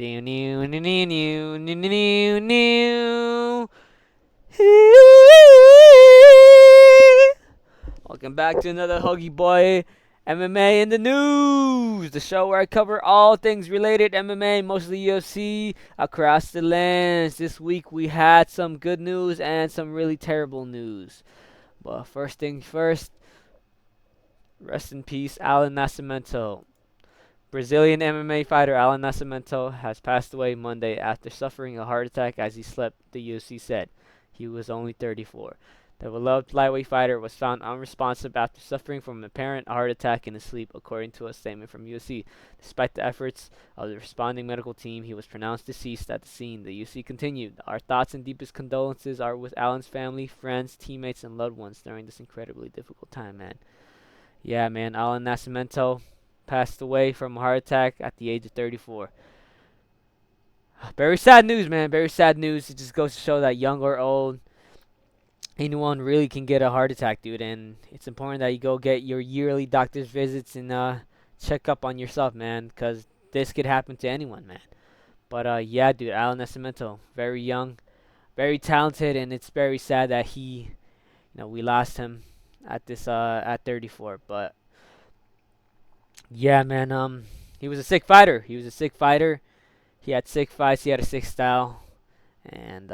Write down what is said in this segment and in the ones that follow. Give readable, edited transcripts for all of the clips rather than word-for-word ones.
New, new, new, new, new, new, new, new. Welcome back to another Huggy Boy MMA in the News, the show where I cover all things related MMA, mostly UFC, across the lands. This week we had some good news and some really terrible news. But first things first, rest in peace, Alan Nascimento. Brazilian MMA fighter Alan Nascimento has passed away Monday after suffering a heart attack as he slept, the UFC said. He was only 34. The beloved flyweight fighter was found unresponsive after suffering from an apparent heart attack in his sleep, according to a statement from UFC. Despite the efforts of the responding medical team, he was pronounced deceased at the scene. The UFC continued, "Our thoughts and deepest condolences are with Alan's family, friends, teammates, and loved ones during this incredibly difficult time, man." Yeah, man, Alan Nascimento passed away from a heart attack at the age of 34. Very sad news, man. Very sad news. It just goes to show that young or old, anyone really can get a heart attack, dude. And it's important that you go get your yearly doctor's visits and check up on yourself, man, because this could happen to anyone, man. But yeah, dude, Alan Nascimento, very young, very talented, and it's very sad that we lost him at 34. But yeah, man, he was a sick fighter. He was a sick fighter. He had sick fights. He had a sick style. And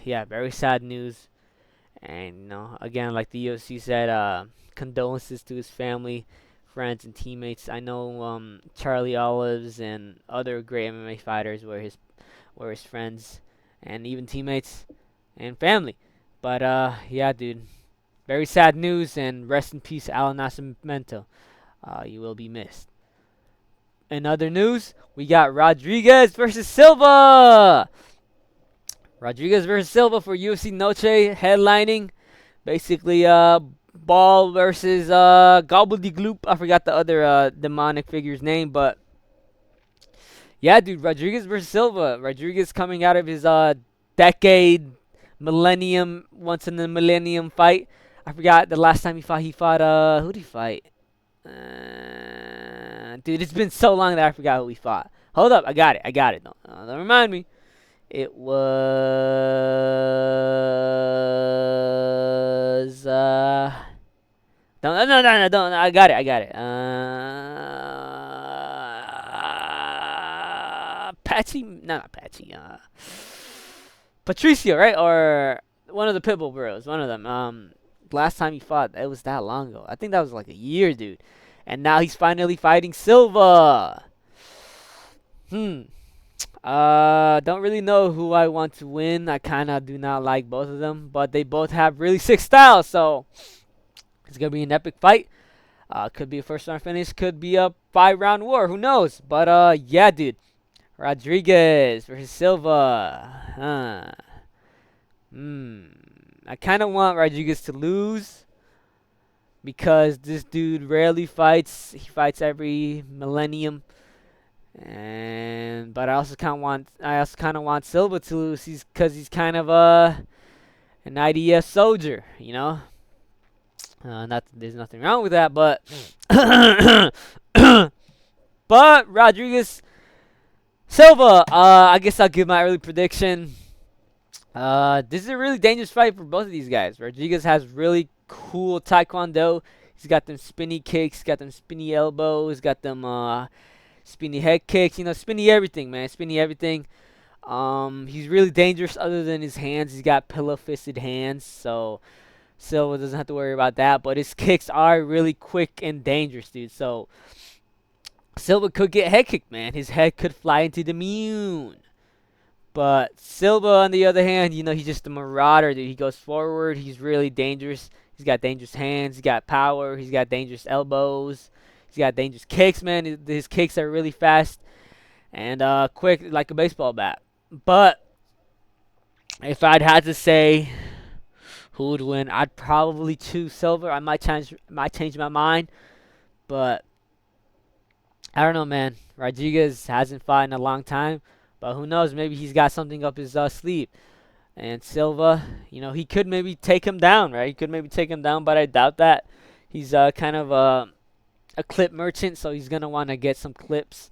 yeah, very sad news. And again, like the UFC said, condolences to his family, friends, and teammates. I know Charlie Olives and other great MMA fighters were his friends and even teammates and family. But yeah, dude, very sad news. And rest in peace, Alan Nascimento. You will be missed. In other news, we got Rodriguez versus Silva. Rodriguez versus Silva for UFC Noche headlining. Basically, Ball versus Gobbledygloop. I forgot the other demonic figure's name, but yeah, dude, Rodriguez versus Silva. Rodriguez coming out of his decade, millennium, once in the millennium fight. I forgot the last time he fought. He fought who did he fight? Dude, it's been so long that I forgot who he fought. Hold up, I got it. Don't remind me. It was don't. I got it. Patsy, no, not Patsy. Patricio, right? Or one of the Pitbull Bros. One of them. Last time he fought, it was that long ago. I think that was like a year, dude. And now he's finally fighting Silva. Don't really know who I want to win. I kind of do not like both of them, but they both have really sick styles, so it's gonna be an epic fight. Could be a first round finish, could be a 5-round war. Who knows? But yeah, dude, Rodriguez versus Silva. I kind of want Rodriguez to lose because this dude rarely fights. He fights every millennium. But I also kind of want Silva to lose. Because he's kind of an IDF soldier, there's nothing wrong with that, but but Rodriguez Silva. I guess I'll give my early prediction. This is a really dangerous fight for both of these guys. Rodriguez has really cool taekwondo. He's got them spinny kicks, got them spinny elbows, got them spinny head kicks, spinny everything, man. Spinny everything. He's really dangerous other than his hands. He's got pillow-fisted hands, so Silva doesn't have to worry about that. But his kicks are really quick and dangerous, dude. So Silva could get head kicked, man. His head could fly into the moon. But Silva, on the other hand, he's just a marauder, dude. He goes forward. He's really dangerous. He's got dangerous hands. He's got power. He's got dangerous elbows. He's got dangerous kicks, man. His kicks are really fast and quick, like a baseball bat. But if I'd had to say who would win, I'd probably choose Silva. I might change my mind, but I don't know, man. Rodriguez hasn't fought in a long time, but who knows? Maybe he's got something up his sleeve. And Silva, he could maybe take him down, right? He could maybe take him down, but I doubt that. He's kind of a clip merchant, so he's gonna want to get some clips.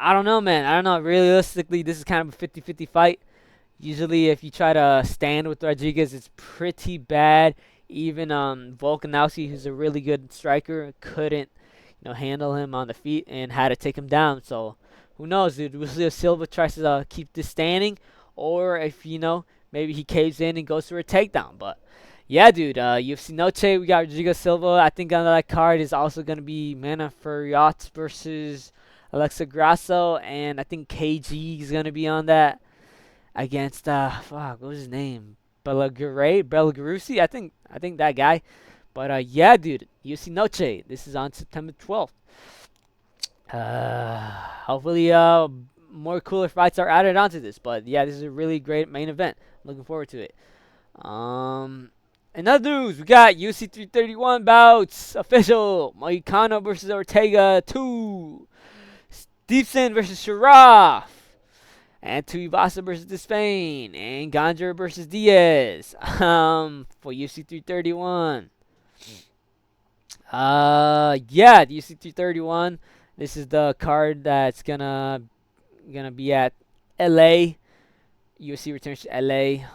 I don't know, man. I don't know. Realistically, this is kind of a 50-50 fight. Usually, if you try to stand with Rodriguez, it's pretty bad. Even Volkanovski, who's a really good striker, couldn't handle him on the feet and had to take him down. So who knows, dude? We'll see if Silva tries to keep this standing, or if maybe he caves in and goes for a takedown. But yeah, dude, UFC Noche, we got Rodrigo Silva. I think on that card is also going to be Mana Fariat versus Alexa Grasso, and I think KG is going to be on that against, what was his name? Belarusi? I think that guy. But yeah, dude, UFC Noche, this is on September 12th. Hopefully, more cooler fights are added onto this. But yeah, this is a really great main event. I'm looking forward to it. In other news, we got UFC 331 bouts official. Moicano versus Ortega 2. Stevenson versus Sharaf. And Tuivasa versus Despain. And Ganja versus Diaz. For UFC 331. Yeah, the UFC 331. This is the card that's gonna be at LA. UFC returns to LA.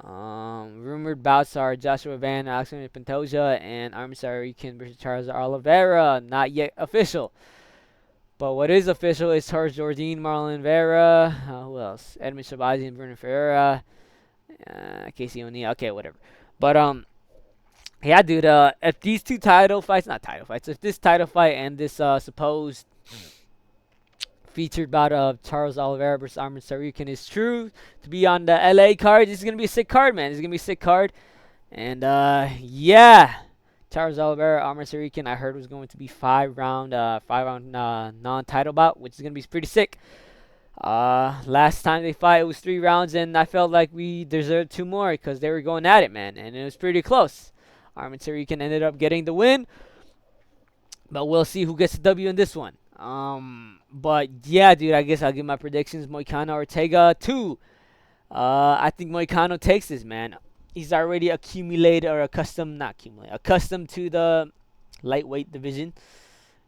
Rumored bouts are Joshua Van, Alexander Pantoja, and Armin Tsarukyan versus Charles Oliveira. Not yet official. But what is official is Charles Jourdain, Marlon Vera. Who else? Edmund Shabazi and Bruno Ferreira. Casey O'Neill. Okay, whatever. But yeah, dude. If these two title fights, not title fights, if this title fight and this supposed featured bout of Charles Oliveira versus Armin Tsarukyan is true to be on the LA card, this is gonna be a sick card, man. This is gonna be a sick card. And yeah. Charles Oliveira, Armin Tsarukyan, I heard was going to be 5-round non-title bout, which is going to be pretty sick. Last time they fight, it was 3 rounds, and I felt like we deserved 2 more because they were going at it, man, and it was pretty close. Armin Tsarukyan ended up getting the win, but we'll see who gets the W in this one. But yeah, dude, I guess I'll give my predictions. Moicano Ortega 2. I think Moicano takes this, man. He's already accustomed to the lightweight division,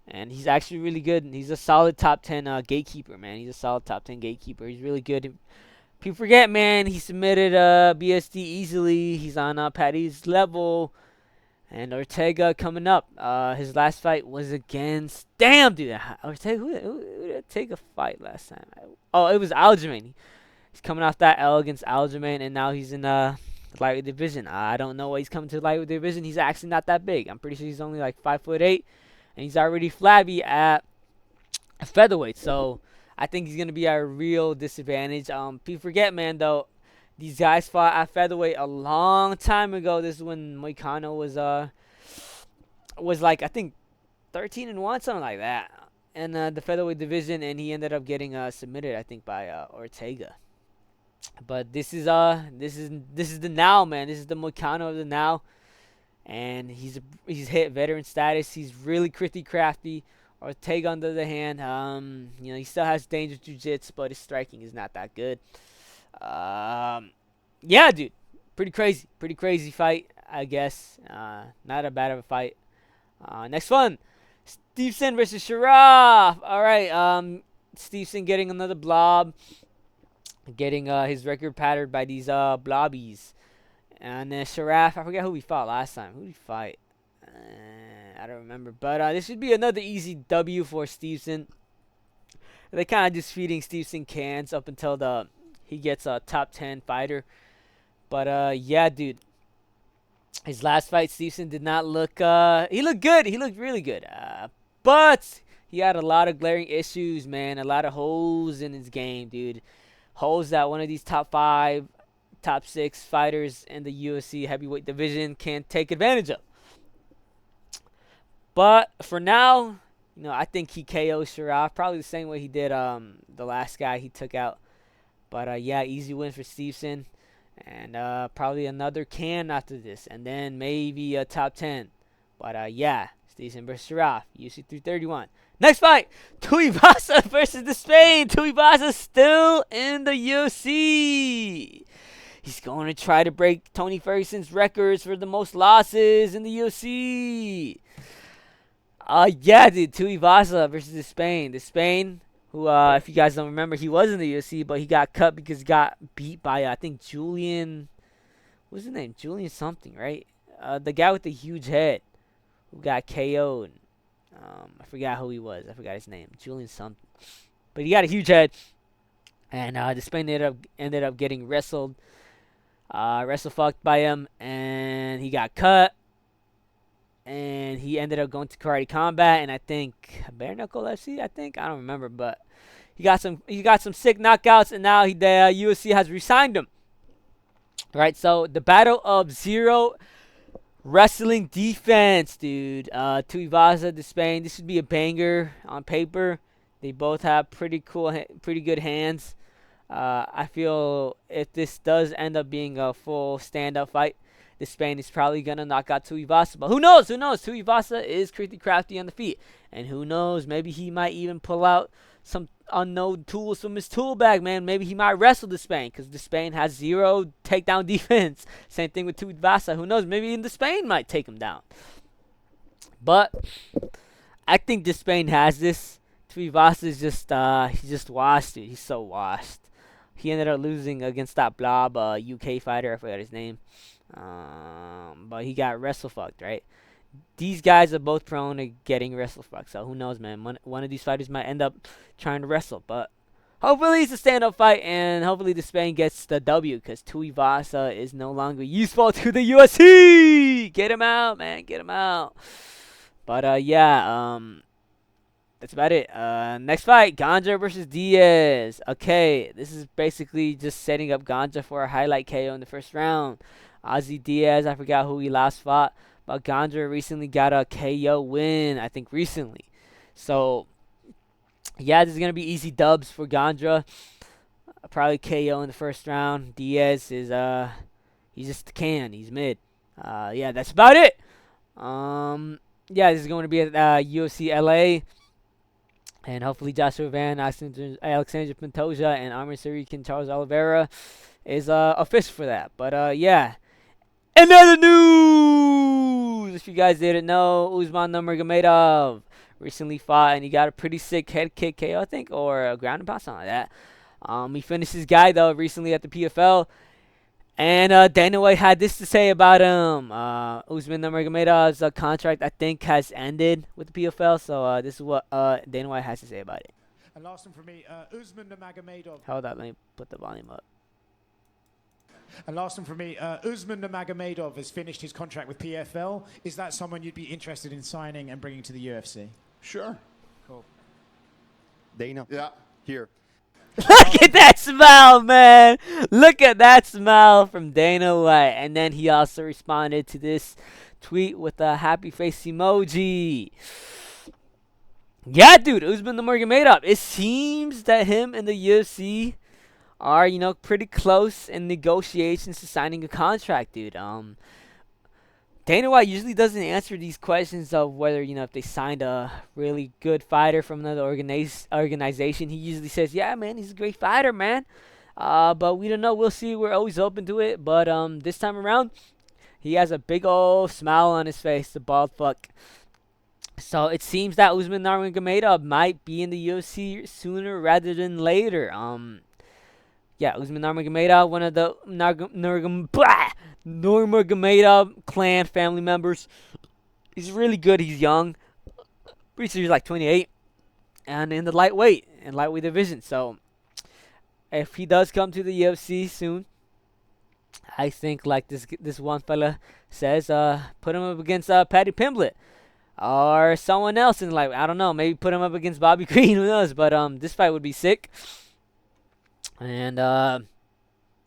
and he's actually really good. And he's a solid top 10 gatekeeper, man. He's a solid top 10 gatekeeper. He's really good. People forget, man. He submitted BSD easily. He's on Patty's level, and Ortega coming up. His last fight was against. Damn, dude. Ortega. Who did Ortega fight last time? Oh, it was Aljamain. He's coming off that L against Aljamain, and now he's in lightweight division. I don't know why he's coming to the lightweight division. He's actually not that big. I'm pretty sure he's only like 5'8", and he's already flabby at featherweight. So I think he's gonna be at a real disadvantage. People forget, man. Though these guys fought at featherweight a long time ago. This is when Moicano was like I think 13-1, something like that, in the featherweight division, and he ended up getting submitted, I think, by Ortega. But this is the now, man. This is the Moicano of the now, and he's hit veteran status. He's really crafty. Ortega, on the other hand, he still has dangerous jiu-jitsu, but his striking is not that good. Yeah, dude, pretty crazy fight, I guess. Not a bad of a fight. Next one, Stevenson versus Sharaf. All right, Stevenson getting another blob. Getting his record pattered by these blobbies. And then Sharaf, I forget who we fought last time. Who did we fight? I don't remember. But this should be another easy W for Stevenson. They're kind of just feeding Stevenson cans up until he gets a top 10 fighter. But yeah, dude. His last fight, Stevenson did not look... he looked good. He looked really good. But he had a lot of glaring issues, man. A lot of holes in his game, dude. Holes that one of these top 5, top 6 fighters in the UFC heavyweight division can't take advantage of. But for now, I think he KO'd Sharaf probably the same way he did the last guy he took out. But yeah, easy win for Stevenson, and probably another can after this, and then maybe a top 10. But yeah, Stevenson versus Sharaf, UFC 331. Next fight, Tuivasa versus Despain. Tuivasa still in the UFC. He's going to try to break Tony Ferguson's records for the most losses in the UFC. Yeah, dude, Tuivasa versus Despain. Despain who, if you guys don't remember, he was in the UFC, but he got cut because he got beat by, I think, Julian. What's his name? Julian something, right? The guy with the huge head who got KO'd. I forgot who he was. I forgot his name. Julian something. But he got a huge head. And the Spain ended up getting wrestle fucked by him. And he got cut. And he ended up going to Karate Combat, and I think Bare Knuckle FC. I don't remember, but he got some sick knockouts, and now the UFC has re-signed him. Right, so the battle of zero wrestling defense, dude. Tuivasa de Spain. This should be a banger on paper. They both have pretty good hands. I feel if this does end up being a full stand-up fight, the Spain is probably going to knock out Tuivasa. But who knows? Tuivasa is pretty crafty on the feet. And who knows? Maybe he might even pull out some unknown tools from his tool bag, man. Maybe he might wrestle the Spain because the Spain has zero takedown defense. Same thing with Tuivasa. Who knows? Maybe even the Spain might take him down. But I think the Spain has this. Tuivasa is he's just washed, dude. He's so washed. He ended up losing against that blob UK fighter. I forgot his name. But he got wrestle fucked, right? These guys are both prone to getting wrestle fucked. So who knows, man? One of these fighters might end up trying to wrestle. But hopefully it's a stand-up fight, and hopefully the Spain gets the W because Tuivasa is no longer useful to the UFC. Get him out, man. Get him out. But that's about it. Next fight, Ganja versus Diaz. Okay, this is basically just setting up Ganja for a highlight KO in the first round. Ozzy Diaz, I forgot who he last fought, but Ganja recently got a KO win, I think recently. So, yeah, this is going to be easy dubs for Ganja. Probably KO in the first round. Diaz is, he's just a can. He's mid. Yeah, that's about it. Yeah, this is going to be at UFC LA. And hopefully Joshua Van, Alexander Pantoja, and Armin Sarikin, Charles Oliveira is a fish for that. But, yeah. Another news! If you guys didn't know, Usman Nurmagomedov recently fought, and he got a pretty sick head kick KO, I think, or a ground and pound, something like that. He finished his guy, though, recently at the PFL. And Dana White had this to say about him. Usman Nurmagomedov's contract, I think, has ended with the PFL. So this is what Dana White has to say about it. And last one for me, Usman Nurmagomedov. Hold up, let me put the volume up. And last one for me, Usman Nurmagomedov has finished his contract with PFL. Is that someone you'd be interested in signing and bringing to the UFC? Sure. Cool. Dana. Yeah. Here. Look at that smile, man. Look at that smile from Dana White. And then he also responded to this tweet with a happy face emoji. Yeah, dude, Usman Nurmagomedov. It seems that him and the UFC are, pretty close in negotiations to signing a contract, dude. Dana White usually doesn't answer these questions of whether, if they signed a really good fighter from another organization. He usually says, yeah, man, he's a great fighter, man. But we don't know. We'll see. We're always open to it. But this time around, he has a big old smile on his face, the bald fuck. So it seems that Usman Nurmagomedov might be in the UFC sooner rather than later. Yeah, Usman Nurmagomedov, one of the Nurmagomedov clan family members. He's really good. He's young. Pretty sure he's like 28. And in the lightweight division. So, if he does come to the UFC soon, I think like this one fella says, put him up against Paddy Pimblett. Or someone else in I don't know. Maybe put him up against Bobby Green. Who knows? But this fight would be sick. And, yeah,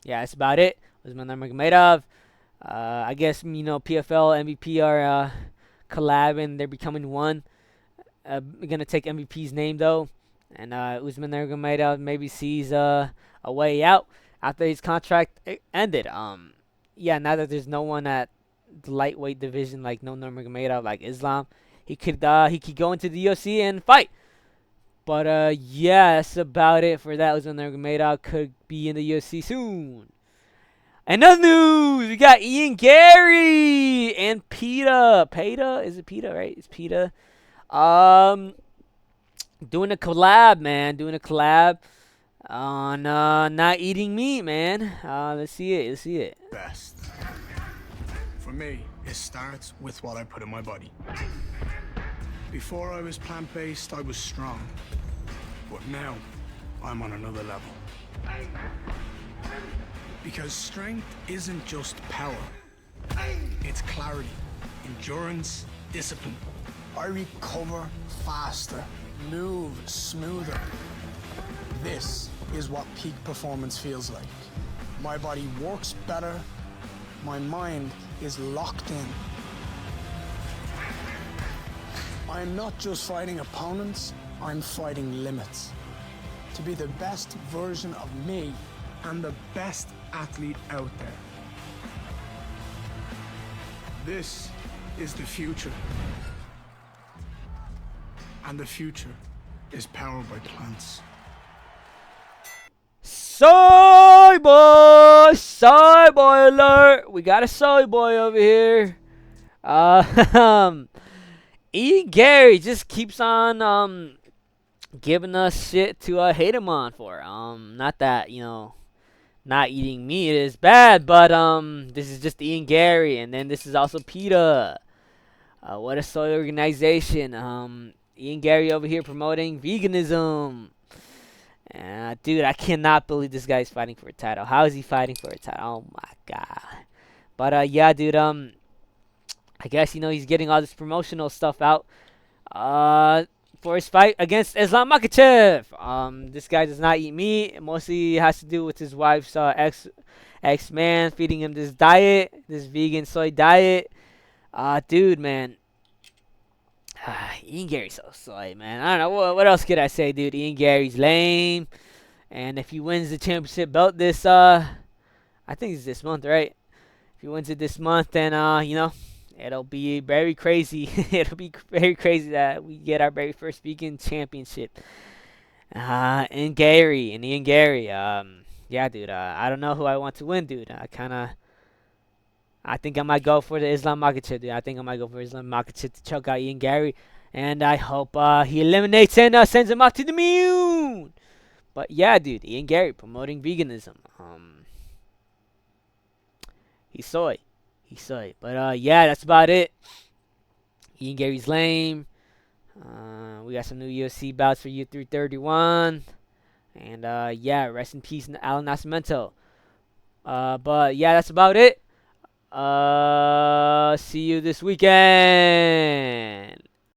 that's about it. Usman Nurmagomedov. I guess, PFL, MVP are collabing. They're becoming one. We're going to take MVP's name, though. And Usman Nurmagomedov maybe sees a way out after his contract ended. Yeah, now that there's no one at the lightweight division, like no Nurmagomedov, like Islam, he could go into the UFC and fight. But, yeah, that's about it for that. Usman Nurmagomedov could be in the UFC soon. Another news, we got Ian Garry and PETA. PETA? Is it PETA, right? It's PETA. doing a collab, man. Doing a collab on not eating meat, man. Let's see it. Let's see it. Best. For me, it starts with what I put in my body. Before I was plant-based, I was strong. But now, I'm on another level. Because strength isn't just power. It's clarity, endurance, discipline. I recover faster, move smoother. This is what peak performance feels like. My body works better. My mind is locked in. I'm not just fighting opponents, I'm fighting limits. To be the best version of me and the best athlete out there. This is the future. And the future is powered by plants. Soy boy alert. We got a soy boy over here. Ian Garry just keeps on giving us shit to hate him on for. Not that, you know, not eating meat is bad, but this is just Ian Garry, and then this is also PETA. What a soy organization. Ian Garry over here promoting veganism. Dude, I cannot believe this guy's fighting for a title. How is he fighting for a title? Oh my god. But yeah, dude, I guess, you know, he's getting all this promotional stuff out for his fight against Islam Makhachev. This guy does not eat meat. It mostly has to do with his wife's ex-man feeding him this diet, this vegan soy diet. Dude, man. Ian Garry's so soy, man. I don't know. What else could I say, dude? Ian Garry's lame. And if he wins the championship belt this, I think it's this month, right? If he wins it this month, then, you know, it'll be very crazy. It'll be very crazy that we get our very first vegan championship. Ian Garry. Yeah, dude. I don't know who I want to win, dude. I think I might go for the Islam Makhachev, dude. I think I might go for Islam Makhachev to choke out Ian Garry. And I hope he eliminates and sends him out to the moon. But yeah, dude. Ian Garry promoting veganism. He's soy. But yeah, that's about it. Ian Garry's lame. We got some new UFC bouts for U331. And yeah, rest in peace, Alan Nascimento. But yeah, that's about it. See you this weekend.